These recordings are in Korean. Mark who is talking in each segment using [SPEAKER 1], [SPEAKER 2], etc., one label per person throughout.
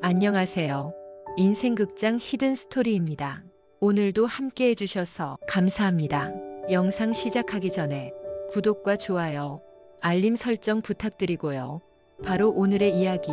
[SPEAKER 1] 안녕하세요. 인생극장 히든 스토리입니다. 오늘도 함께 해주셔서 감사합니다. 영상 시작하기 전에 구독과 좋아요, 알림 설정 부탁드리고요. 바로 오늘의 이야기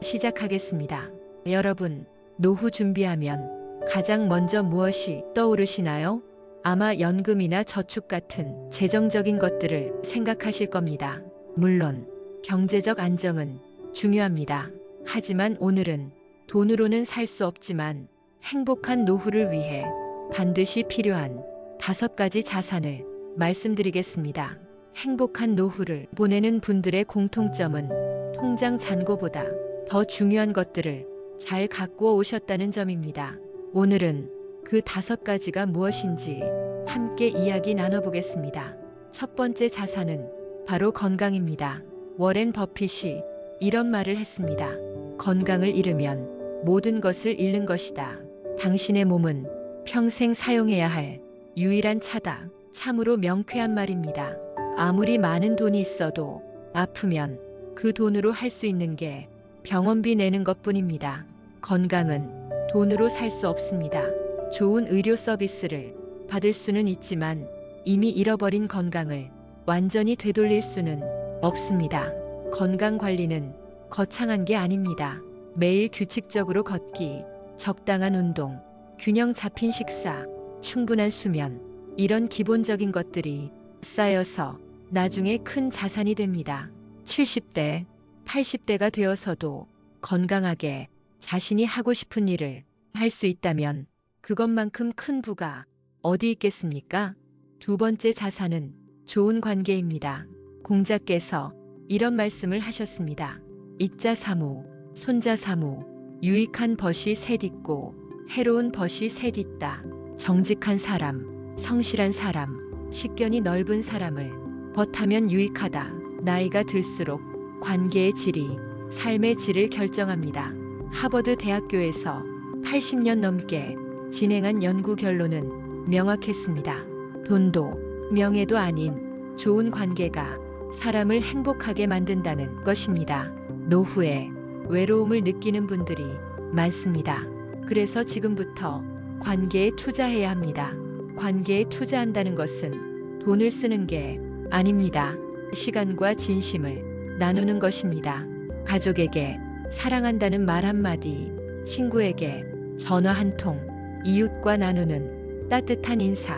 [SPEAKER 1] 시작하겠습니다. 여러분, 노후 준비하면 가장 먼저 무엇이 떠오르시나요? 아마 연금이나 저축 같은 재정적인 것들을 생각하실 겁니다. 물론 경제적 안정은 중요합니다. 하지만 오늘은 돈으로는 살 수 없지만 행복한 노후를 위해 반드시 필요한 5가지 자산을 말씀드리겠습니다. 행복한 노후를 보내는 분들의 공통점은 통장 잔고보다 더 중요한 것들을 잘 갖고 오셨다는 점입니다. 오늘은 그 5가지가 무엇인지 함께 이야기 나눠보겠습니다. 첫 번째 자산은 바로 건강입니다. 워렌 버핏이 이런 말을 했습니다. 건강을 잃으면 모든 것을 잃는 것이다. 당신의 몸은 평생 사용해야 할 유일한 차다. 참으로 명쾌한 말입니다. 아무리 많은 돈이 있어도 아프면 그 돈으로 할 수 있는 게 병원비 내는 것뿐입니다. 건강은 돈으로 살 수 없습니다. 좋은 의료 서비스를 받을 수는 있지만 이미 잃어버린 건강을 완전히 되돌릴 수는 없습니다. 건강 관리는 거창한 게 아닙니다. 매일 규칙적으로 걷기, 적당한 운동, 균형 잡힌 식사, 충분한 수면, 이런 기본적인 것들이 쌓여서 나중에 큰 자산이 됩니다. 70대, 80대가 되어서도 건강하게 자신이 하고 싶은 일을 할 수 있다면 그것만큼 큰 부가 어디 있겠습니까? 두 번째 자산은 좋은 관계입니다. 공자께서 이런 말씀을 하셨습니다. 익자사무, 손자사무, 유익한 벗이 셋 있고 해로운 벗이 셋 있다. 정직한 사람, 성실한 사람, 식견이 넓은 사람을 벗하면 유익하다. 나이가 들수록 관계의 질이 삶의 질을 결정합니다. 하버드 대학교에서 80년 넘게 진행한 연구 결론은 명확했습니다. 돈도 명예도 아닌 좋은 관계가 사람을 행복하게 만든다는 것입니다. 노후에 외로움을 느끼는 분들이 많습니다. 그래서 지금부터 관계에 투자해야 합니다. 관계에 투자한다는 것은 돈을 쓰는 게 아닙니다. 시간과 진심을 나누는 것입니다. 가족에게 사랑한다는 말 한마디, 친구에게 전화 한 통, 이웃과 나누는 따뜻한 인사,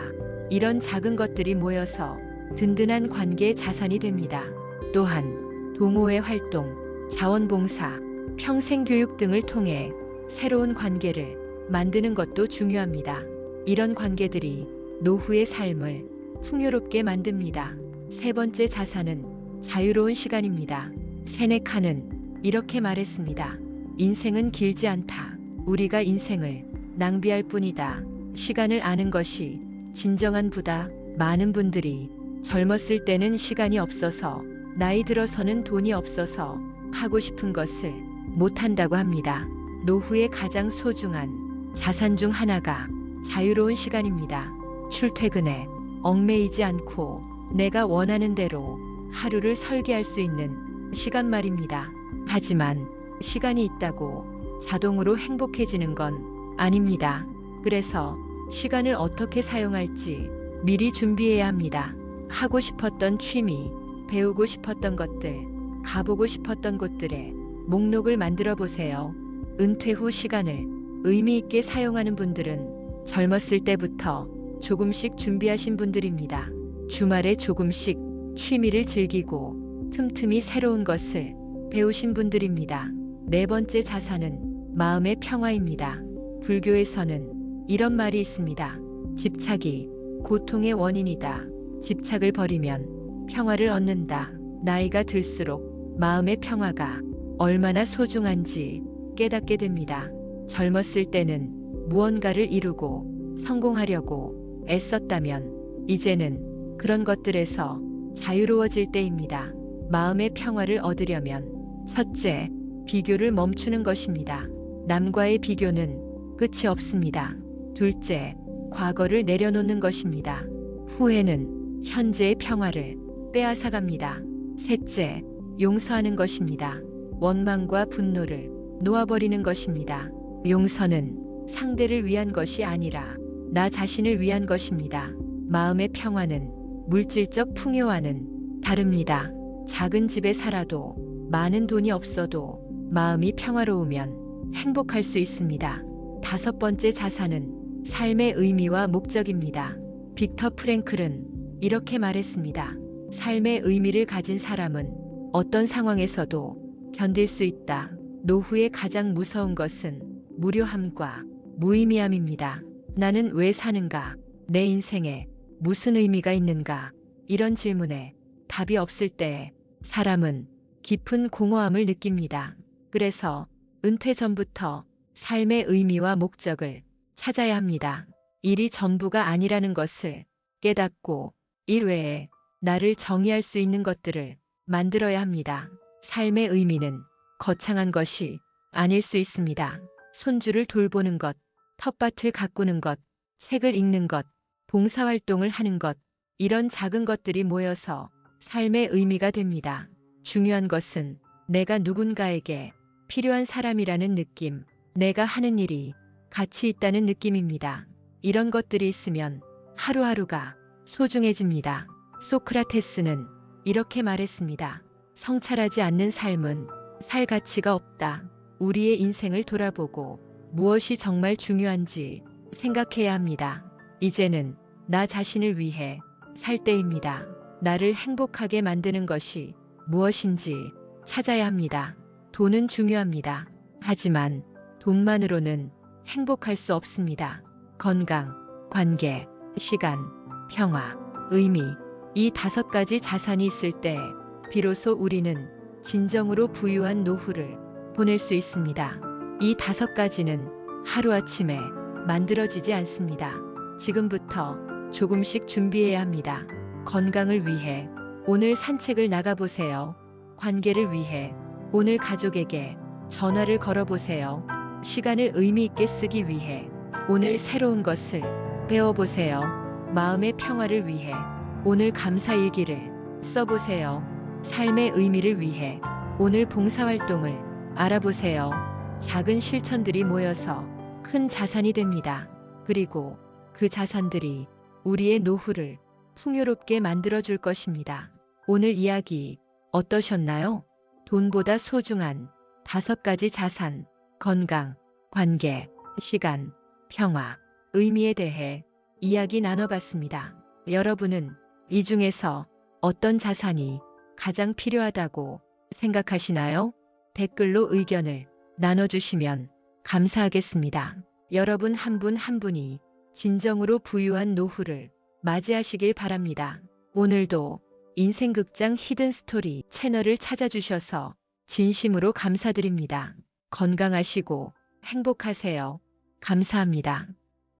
[SPEAKER 1] 이런 작은 것들이 모여서 든든한 관계의 자산이 됩니다. 또한 동호회 활동, 자원봉사, 평생교육 등을 통해 새로운 관계를 만드는 것도 중요합니다. 이런 관계들이 노후의 삶을 풍요롭게 만듭니다. 세 번째 자산은 자유로운 시간입니다. 세네카는 이렇게 말했습니다. 인생은 길지 않다. 우리가 인생을 낭비할 뿐이다. 시간을 아는 것이 진정한 부다. 많은 분들이 젊었을 때는 시간이 없어서, 나이 들어서는 돈이 없어서 하고 싶은 것을 못한다고 합니다. 노후의 가장 소중한 자산 중 하나가 자유로운 시간입니다. 출퇴근에 얽매이지 않고 내가 원하는 대로 하루를 설계할 수 있는 시간 말입니다. 하지만 시간이 있다고 자동으로 행복해지는 건 아닙니다. 그래서 시간을 어떻게 사용할지 미리 준비해야 합니다. 하고 싶었던 취미, 배우고 싶었던 것들, 가보고 싶었던 곳들의 목록을 만들어 보세요. 은퇴 후 시간을 의미 있게 사용하는 분들은 젊었을 때부터 조금씩 준비하신 분들입니다. 주말에 조금씩 취미를 즐기고 틈틈이 새로운 것을 배우신 분들입니다. 네 번째 자산은 마음의 평화입니다. 불교에서는 이런 말이 있습니다. 집착이 고통의 원인이다. 집착을 버리면 평화를 얻는다. 나이가 들수록 마음의 평화가 얼마나 소중한지 깨닫게 됩니다. 젊었을 때는 무언가를 이루고 성공하려고 애썼다면 이제는 그런 것들에서 자유로워질 때입니다. 마음의 평화를 얻으려면 첫째, 비교를 멈추는 것입니다. 남과의 비교는 끝이 없습니다. 둘째, 과거를 내려놓는 것입니다. 후회는 현재의 평화를 빼앗아갑니다. 셋째, 용서하는 것입니다. 원망과 분노를 놓아버리는 것입니다. 용서는 상대를 위한 것이 아니라 나 자신을 위한 것입니다. 마음의 평화는 물질적 풍요와는 다릅니다. 작은 집에 살아도 많은 돈이 없어도 마음이 평화로우면 행복할 수 있습니다. 다섯 번째 자산은 삶의 의미와 목적입니다. 빅터 프랭클은 이렇게 말했습니다. 삶의 의미를 가진 사람은 어떤 상황에서도 견딜 수 있다. 노후의 가장 무서운 것은 무료함과 무의미함입니다. 나는 왜 사는가? 내 인생에 무슨 의미가 있는가? 이런 질문에 답이 없을 때 사람은 깊은 공허함을 느낍니다. 그래서 은퇴 전부터 삶의 의미와 목적을 찾아야 합니다. 일이 전부가 아니라는 것을 깨닫고 일 외에 나를 정의할 수 있는 것들을 만들어야 합니다. 삶의 의미는 거창한 것이 아닐 수 있습니다. 손주를 돌보는 것, 텃밭을 가꾸는 것, 책을 읽는 것, 봉사활동을 하는 것, 이런 작은 것들이 모여서 삶의 의미가 됩니다. 중요한 것은 내가 누군가에게 필요한 사람이라는 느낌, 내가 하는 일이 가치 있다는 느낌입니다. 이런 것들이 있으면 하루하루가 소중해집니다. 소크라테스는 이렇게 말했습니다. 성찰하지 않는 삶은 살 가치가 없다. 우리의 인생을 돌아보고 무엇이 정말 중요한지 생각해야 합니다. 이제는 나 자신을 위해 살 때입니다. 나를 행복하게 만드는 것이 무엇인지 찾아야 합니다. 돈은 중요합니다. 하지만 돈만으로는 행복할 수 없습니다. 건강, 관계, 시간, 평화, 의미, 이 다섯 가지 자산이 있을 때 비로소 우리는 진정으로 부유한 노후를 보낼 수 있습니다. 이 다섯 가지는 하루아침에 만들어지지 않습니다. 지금부터 조금씩 준비해야 합니다. 건강을 위해 오늘 산책을 나가보세요. 관계를 위해 오늘 가족에게 전화를 걸어보세요. 시간을 의미 있게 쓰기 위해 오늘 새로운 것을 배워보세요. 마음의 평화를 위해 오늘 감사일기를 써보세요. 삶의 의미를 위해 오늘 봉사활동을 알아보세요. 작은 실천들이 모여서 큰 자산이 됩니다. 그리고 그 자산들이 우리의 노후를 풍요롭게 만들어줄 것입니다. 오늘 이야기 어떠셨나요? 돈보다 소중한 다섯 가지 자산, 건강, 관계, 시간, 평화, 의미에 대해 이야기 나눠봤습니다. 여러분은 이 중에서 어떤 자산이 가장 필요하다고 생각하시나요? 댓글로 의견을 나눠주시면 감사하겠습니다. 여러분 한 분 한 분이 진정으로 부유한 노후를 맞이하시길 바랍니다. 오늘도 인생극장 히든스토리 채널을 찾아주셔서 진심으로 감사드립니다. 건강하시고 행복하세요. 감사합니다.